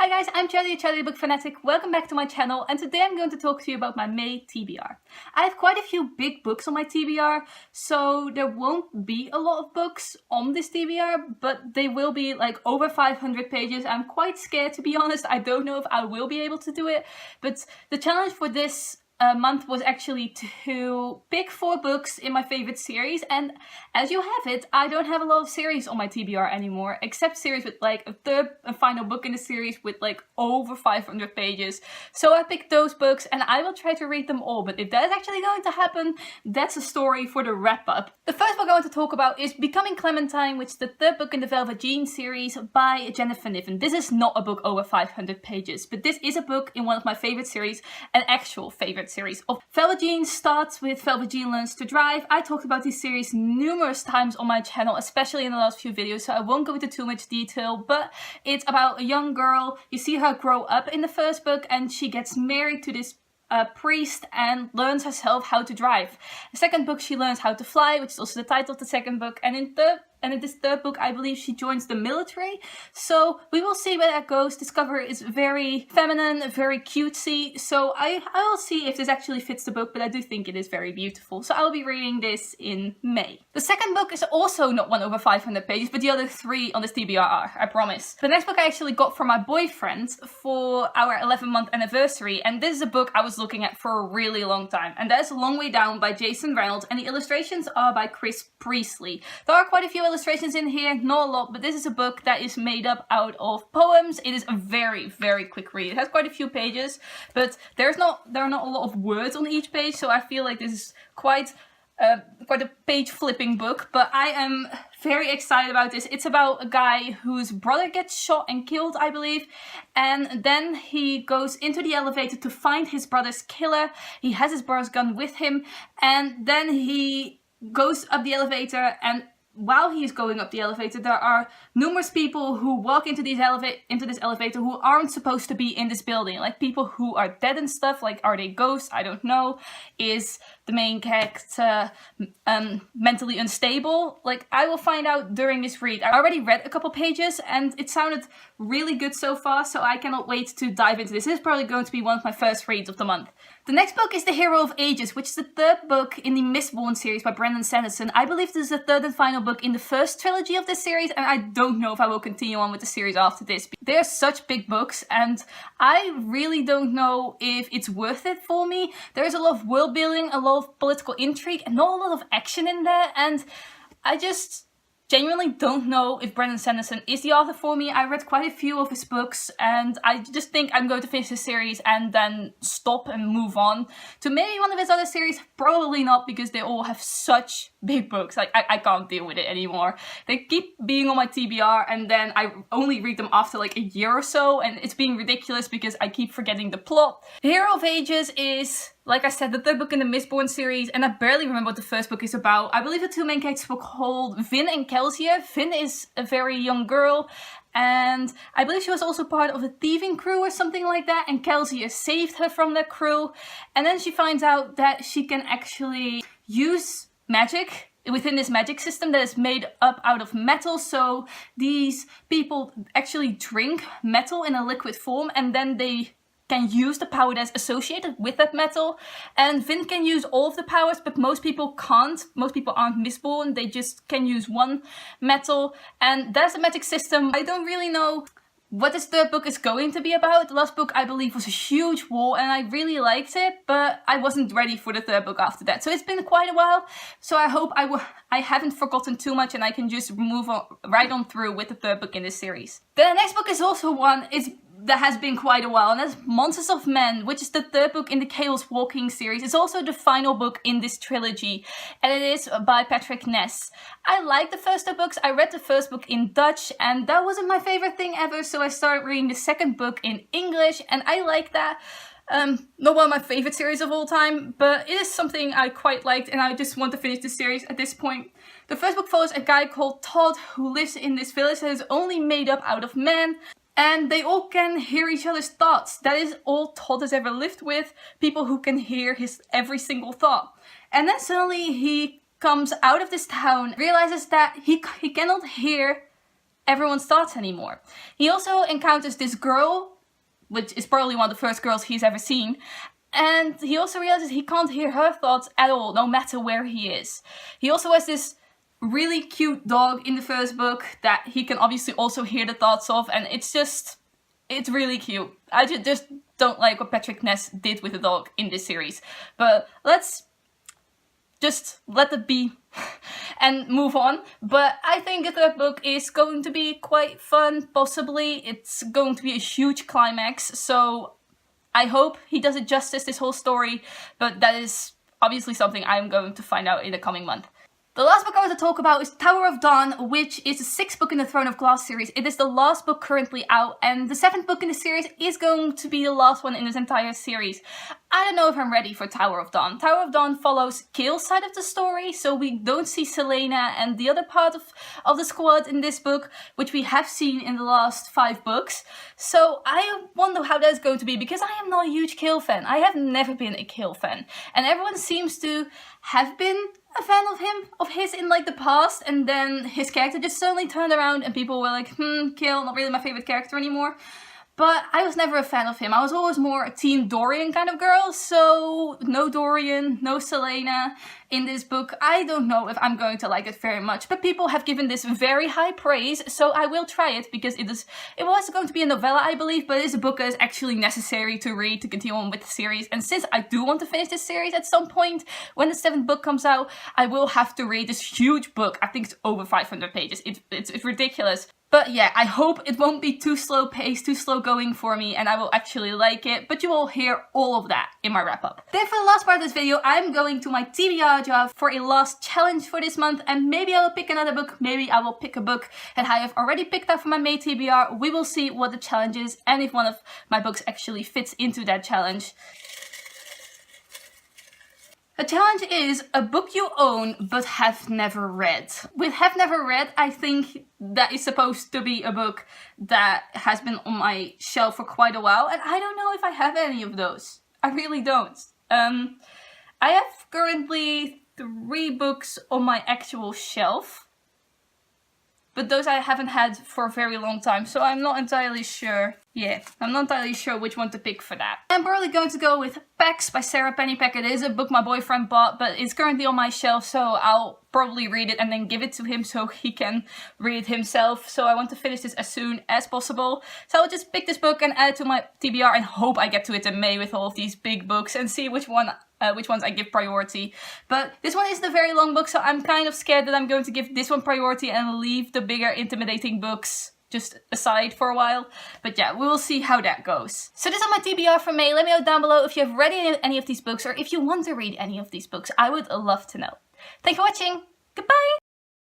Hi guys, I'm Charlie the Book Fanatic. Welcome back to my channel, and today I'm going to talk to you about my May TBR. I have quite a few big books on my TBR, so there won't be a lot of books on this TBR, but they will be like over 500 pages. I'm quite scared, to be honest. I don't know if I will be able to do it, but the challenge for this month was actually to pick 4 books in my favorite series, and as you have it, I don't have a lot of series on my TBR anymore, except series with like a third and final book in the series with like over 500 pages. So I picked those books and I will try to read them all, but if that is actually going to happen, that's a story for the wrap up. The first book I want to talk about is Becoming Clementine, which is the third book in the Velvet Jean series by Jennifer Niven. This is not a book over 500 pages, but this is a book in one of my favorite series, an actual favorite series of Velvet Jean. Starts with Velvet Jean Learns to Drive. I talked about this series numerous times on my channel, especially in the last few videos, so I won't go into too much detail, but it's about a young girl. You see her grow up in the first book and she gets married to this priest and learns herself how to drive. The second book she learns how to fly, which is also the title of the second book, and in this third book I believe she joins the military. So we will see where that goes. This cover is very feminine, very cutesy, so I will see if this actually fits the book, but I do think it is very beautiful. So I will be reading this in May. The second book is also not one over 500 pages, but the other 3 on this TBR are, I promise. The next book I actually got from my boyfriend for our 11-month anniversary, and this is a book I was looking at for a really long time, and that is A Long Way Down by Jason Reynolds, and the illustrations are by Chris Priestley. There are quite a few illustrations in here, not a lot, but this is a book that is made up out of poems. It is a very, very quick read. It has quite a few pages, but there are not a lot of words on each page, so I feel like this is quite a page flipping book, but I am very excited about this. It's about a guy whose brother gets shot and killed, I believe, and then he goes into the elevator to find his brother's killer. He has his brother's gun with him, and then he goes up the elevator, and while he's going up the elevator, there are numerous people who walk into this elevator who aren't supposed to be in this building. Like people who are dead and stuff. Like, are they ghosts? I don't know. Is the main character mentally unstable? Like, I will find out during this read. I already read a couple pages and it sounded really good so far, so I cannot wait to dive into this. This is probably going to be one of my first reads of the month. The next book is The Hero of Ages, which is the third book in the Mistborn series by Sanderson. I believe this is the third and final book in the first trilogy of this series, and I don't know if I will continue on with the series after this. They're such big books, and I really don't know if it's worth it for me. There's a lot of world building, a lot of political intrigue, and not a lot of action in there, and I just genuinely don't know if Sanderson is the author for me. I read quite a few of his books and I just think I'm going to finish the series and then stop and move on to maybe one of his other series. Probably not, because they all have such big books. Like, I can't deal with it anymore. They keep being on my TBR and then I only read them after like a year or so, and it's being ridiculous because I keep forgetting the plot. The Hero of Ages is, like I said, the third book in the Mistborn series, and I barely remember what the first book is about. I believe the 2 main characters were called Vin and Kelsia. Vin is a very young girl, and I believe she was also part of a thieving crew or something like that, and Kelsia saved her from that crew, and then she finds out that she can actually use magic within this magic system that is made up out of metal. So these people actually drink metal in a liquid form, and then they can use the power that's associated with that metal. And Vin can use all of the powers, but most people can't. Most people aren't Mistborn, they just can use one metal, and that's a magic system. I don't really know what this third book is going to be about. The last book, I believe, was a huge war, and I really liked it, but I wasn't ready for the third book after that. So it's been quite a while, so I hope I haven't forgotten too much and I can just move on, right on through with the third book in this series. The next book is also one that has been quite a while, and that's Monsters of Men, which is the third book in the Chaos Walking series. It's also the final book in this trilogy, and it is by Patrick Ness. I like the first 2 books. I read the first book in Dutch, and that wasn't my favorite thing ever, so I started reading the second book in English, and I like that. Not one of my favorite series of all time, but it is something I quite liked, and I just want to finish the series at this point. The first book follows a guy called Todd who lives in this village that is only made up out of men, and they all can hear each other's thoughts. That is all Todd has ever lived with, people who can hear his every single thought. And then suddenly he comes out of this town, realizes that he cannot hear everyone's thoughts anymore. He also encounters this girl which is probably one of the first girls he's ever seen. And he also realizes he can't hear her thoughts at all, no matter where he is. He also has this really cute dog in the first book that he can obviously also hear the thoughts of, and it's really cute. I just don't like what Patrick Ness did with the dog in this series. But let's just let it be and move on. But I think the third book is going to be quite fun, possibly. It's going to be a huge climax, so I hope he does it justice, this whole story, but that is obviously something I'm going to find out in the coming month. The last book I want to talk about is Tower of Dawn, which is the 6th book in the Throne of Glass series. It is the last book currently out, and the 7th book in the series is going to be the last one in this entire series. I don't know if I'm ready for Tower of Dawn. Tower of Dawn follows Kale's side of the story, so we don't see Selena and the other part of the squad in this book, which we have seen in the last 5 books. So I wonder how that's going to be, because I am not a huge Kale fan. I have never been a Kale fan, and everyone seems to have been a fan of his in like the past, and then his character just suddenly turned around and people were like, Kale, not really my favorite character anymore. But I was never a fan of him. I was always more a Team Dorian kind of girl, so no Dorian, no Selena in this book. I don't know if I'm going to like it very much, but people have given this very high praise, so I will try it, because it was going to be a novella, I believe, but it is a book that is actually necessary to read to continue on with the series. And since I do want to finish this series at some point, when the 7th book comes out, I will have to read this huge book. I think it's over 500 pages. It's ridiculous. But yeah, I hope it won't be too slow paced, too slow going for me, and I will actually like it, but you will hear all of that in my wrap up. Then for the last part of this video, I'm going to my TBR job for a last challenge for this month, and maybe I will pick another book, maybe I will pick a book that I have already picked out for my May TBR. We will see what the challenge is, and if one of my books actually fits into that challenge. The challenge is a book you own but have never read. With have never read, I think that is supposed to be a book that has been on my shelf for quite a while, and I don't know if I have any of those. I really don't. I have currently 3 books on my actual shelf, but those I haven't had for a very long time, so I'm not entirely sure. Yeah, I'm not entirely sure which one to pick for that. I'm probably going to go with Pax by Sara Pennypacker. It is a book my boyfriend bought, but it's currently on my shelf, so I'll probably read it and then give it to him so he can read it himself. So I want to finish this as soon as possible. So I'll just pick this book and add it to my TBR and hope I get to it in May with all of these big books and see which ones I give priority. But this one isn't a very long book, so I'm kind of scared that I'm going to give this one priority and leave the bigger, intimidating books just aside for a while. But yeah, we will see how that goes. So this is my TBR for May. Let me know down below if you have read any of these books or if you want to read any of these books. I would love to know. Thanks for watching. Goodbye!